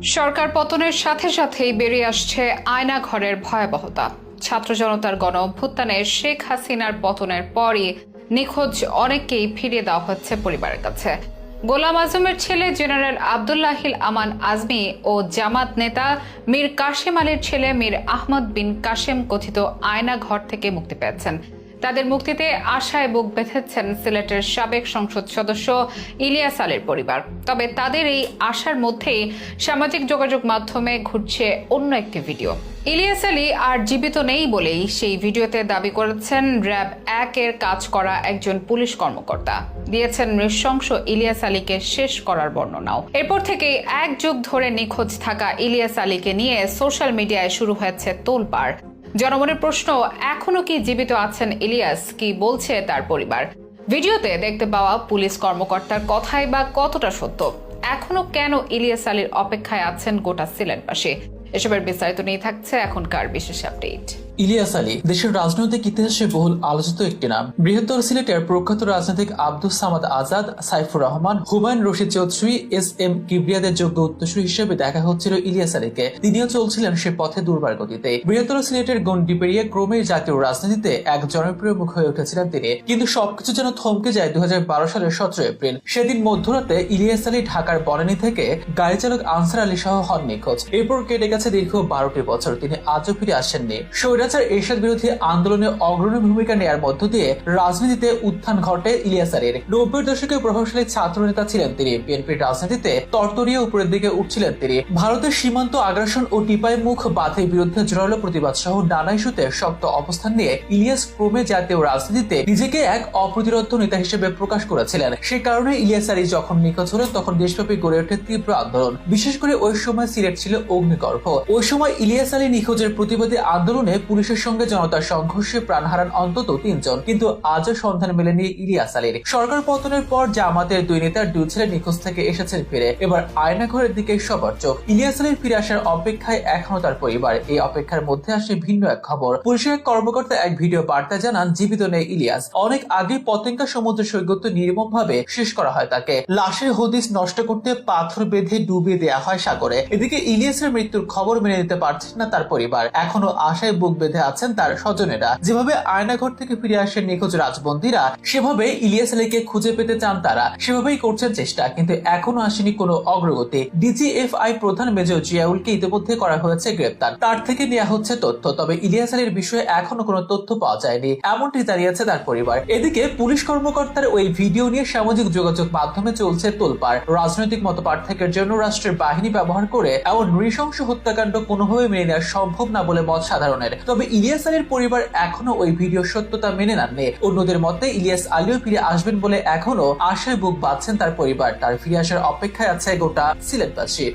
সরকার পতনের সাথে সাথেই বেরিয়ে আসছে আয়না ঘরের ভয়াবহতা। ছাত্র জনতার গণ অভ্যুত্থানে শেখ হাসিনার পতনের পরই নিখোঁজ অনেককেই ফিরিয়ে দেওয়া হচ্ছে পরিবারের কাছে। গোলাম আজমের ছেলে জেনারেল আব্দুল্লাহিল আমান আজমি ও জামাত নেতা মীর কাশেম আলীর ছেলে মীর আহমদ বিন কাশেম কথিত আয়না ঘর থেকে মুক্তি পেয়েছেন। তাদের মুক্তিতে আশায় বুক বেঁধেছেন সিলেটের সাবেক সংসদ সদস্য ইলিয়াস আলীর পরিবার। তবে তাদের এই আশার মধ্যেই সামাজিক যোগাযোগ মাধ্যমে ঘুরছে অন্য একটি ভিডিও। ইলিয়াস আলী আর জীবিত নেই বলেই সেই ভিডিওতে দাবি করেছেন র্যাব 1-এর কাজ করা একজন পুলিশ কর্মকর্তা। দিয়েছেন নৃশংস ইলিয়াস আলীকে শেষ করার বর্ণনাও। এরপর থেকেই 1 যুগ ধরে নিখোঁজ থাকা ইলিয়াস আলীকে নিয়ে সোশ্যাল মিডিয়ায় শুরু হয়েছে তোলপাড়। জনমনের প্রশ্ন, এখনো কি জীবিত আছেন ইলিয়াস? কি বলছে তার পরিবার? ভিডিওতে দেখতে পাওয়া পুলিশ কর্মকর্তার কথাই বা কতটা সত্য? এখনো কেন ইলিয়াস আলীর অপেক্ষায় আছেন গোটা সিলেটবাসী? এসবের বিস্তারিত নিয়ে থাকছে এখনকার বিশেষ আপডেট। ইলিয়াস আলী দেশের রাজনৈতিক ইতিহাসে বহুল আলোচিত একটি নাম। বৃহত্তর সিলেটের প্রখ্যাত রাজনীতিক আব্দুস সামাদ আজাদ, সাইফুর রহমান, হুমায়ুন রশিদ চৌধুরী, এস.এম. কিবরিয়াদের যোগ্য উত্তরসূরি হিসেবে দেখা হচ্ছিল ইলিয়াস আলীকে। তিনিও চলছিলেন সে পথে দুর্বার গতিতে। বৃহত্তর সিলেটের গণ্ডি পেরিয়ে ক্রমেই জাতীয় রাজনীতিতে এক জনপ্রিয় মুখ হয়ে উঠেছিলেন তিনি। কিন্তু সবকিছু যেন থমকে যায় 2012 সালের 17 এপ্রিল। সেদিন মধ্যরাতে ইলিয়াস আলী ঢাকার বনানী থেকে গাড়ি চালক আনসার আলী সহ হন নিখোঁজ। এরপর কেটে গেছে দীর্ঘ 12টি বছর। তিনি আজও ফিরে আসেননি। এরশাদ বিরোধী আন্দোলনে অগ্রণী ভূমিকা নেয়ার মধ্য দিয়ে রাজনীতিতে উত্থান ঘটে ইলিয়াস আলীর। 90-এর দশকে প্রভাবশালী ছাত্র নেতা ছিলেন তিনি। বিএনপির রাজনীতিতে তরতরিয়ে উপরের দিকে উঠছিলেন তিনি। ভারতের সীমান্ত আগ্রাসন ও টিপাই মুখ বাঁধের বিরুদ্ধে জোরালো প্রতিবাদ সহ নানা ইস্যুতে শক্ত অবস্থান নিয়ে ইলিয়াস ক্রমে জাতীয় রাজনীতিতে নিজেকে এক অপ্রতিরোধ্য নেতা হিসেবে প্রকাশ করেছিলেন। সে কারণে ইলিয়াস আলী যখন নিখোঁজ হলেন তখন দেশব্যাপী গড়ে ওঠে তীব্র আন্দোলন। বিশেষ করে ওই সময় সিলেট ছিল অগ্নিগর্ভ। ওই সময় ইলিয়াস আলী নিখোঁজের প্রতিবাদী আন্দোলনে পুলিশের সঙ্গে জনতার সংঘর্ষে প্রাণ হারান অন্তত 3 জন। কিন্তু আজও সন্ধান মেলেনি ইলিয়াস আলীর। সরকার পতনের পর জামাতের 2 নেতার 2 ছেলে নিখোঁজ থেকে এসেছেন ফিরে। এবার আয়না ঘরের দিকে সবার চোখ। ইলিয়াস আলীর ফিরে আসার অপেক্ষায় এখনো তার পরিবার। এই অপেক্ষার মধ্যে আসে ভিন্ন এক খবর। পুলিশের এক কর্মকর্তা এক ভিডিও বার্তা জানান, জীবিত নেই ইলিয়াস। অনেক আগে পতেঙ্গা সমুদ্র সৈকত নির্মম ভাবে শেষ করা হয় তাকে। লাশের হদিস নষ্ট করতে পাথর বেঁধে ডুবিয়ে দেওয়া হয় সাগরে। এদিকে ইলিয়াসের মৃত্যুর খবর মেনে নিতে পারছেন না তার পরিবার। এখনো আশায় বুক বেঁধে আছেন তার স্বজনেরা। যেভাবে আয়নাঘর থেকে ফিরে আসেন নিখোঁজ রাজবন্দীরা, সেভাবে ইলিয়াস আলীকে খুঁজে পেতে চান তারা। সেভাবেই করছেন চেষ্টা, কিন্তু এখনো আসেনি কোনো অগ্রগতি। ডিজিএফআই প্রধান মেজর জিয়াউলকে ইতিমধ্যে করা হয়েছে গ্রেপ্তার। তার থেকে নেওয়া হচ্ছে তথ্য। তবে ইলিয়াস আলীর বিষয়ে এখনো কোনো তথ্য পাওয়া যায়নি, এমনটি জানিয়েছে তার পরিবার। এদিকে পুলিশ কর্মকর্তার ওই ভিডিও নিয়ে সামাজিক যোগাযোগ মাধ্যমে চলছে তোলপাড়। রাজনৈতিক মতপার্থক্যের জন্য রাষ্ট্রের বাহিনী ব্যবহার করে এমন নৃশংস হত্যাকাণ্ড কোনোভাবে মেনে নেওয়া সম্ভব না বলে মত সাধারণের। তবে ইলিয়াস আলীর পরিবার এখনো ওই ভিডিও সত্যতা মেনে নেননি। অন্যদের মতে ইলিয়াস আলীও ফিরে আসবেন বলে এখনো আশায় বুক বাঁধছেন তার পরিবার। তার ফিরে আসার অপেক্ষায় আছে গোটা সিলেটবাসী।